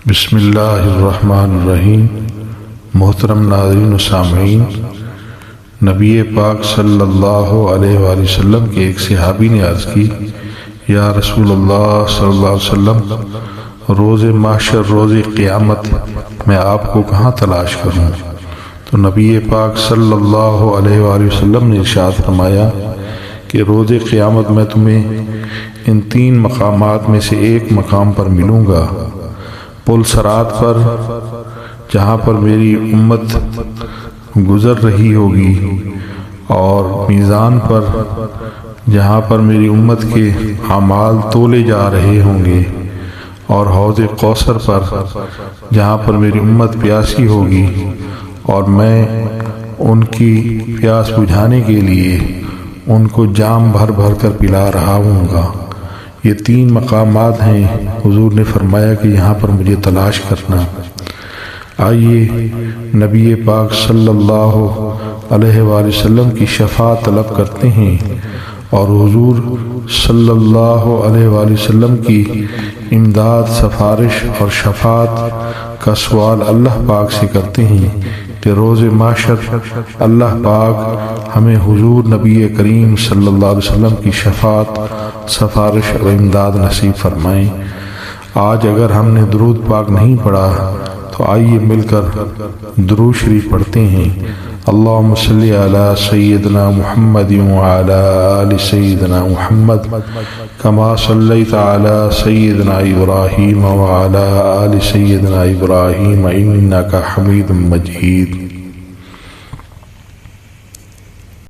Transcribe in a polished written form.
بسم اللہ الرحمن الرحیم۔ محترم ناظرین و سامعین، نبی پاک صلی اللہ علیہ وآلہ وسلم کے ایک صحابی نے عرض کی، یا رسول اللہ صلی اللہ علیہ وسلم، روز محشر، روز قیامت میں آپ کو کہاں تلاش کروں؟ تو نبی پاک صلی اللہ علیہ وآلہ وسلم نے ارشاد فرمایا کہ روز قیامت میں تمہیں ان 3 مقامات میں سے ایک مقام پر ملوں گا، پل صراط پر جہاں پر میری امت گزر رہی ہوگی، اور میزان پر جہاں پر میری امت کے اعمال تولے جا رہے ہوں گے، اور حوض کوثر پر جہاں پر میری امت پیاسی ہوگی اور میں ان کی پیاس بجھانے کے لیے ان کو جام بھر بھر کر پلا رہا ہوں گا۔ یہ 3 مقامات ہیں، حضور نے فرمایا کہ یہاں پر مجھے تلاش کرنا۔ آئیے نبی پاک صلی اللہ علیہ وآلہ وسلم کی شفاعت طلب کرتے ہیں، اور حضور صلی اللہ علیہ وآلہ وسلم کی امداد، سفارش اور شفاعت کا سوال اللہ پاک سے کرتے ہیں کہ روز محشر اللہ پاک ہمیں حضور نبی کریم صلی اللہ علیہ وسلم کی شفاعت، سفارش اور امداد نصیب فرمائیں۔ آج اگر ہم نے درود پاک نہیں پڑھا تو آئیے مل کر درود شریف پڑھتے ہیں۔ اللہم صلی علی سیدنا محمد وعلی آل سیدنا محمد کما صلیت علی سیدنا ابراہیم وعلی آل سیدنا ابراہیم انک حمید مجید۔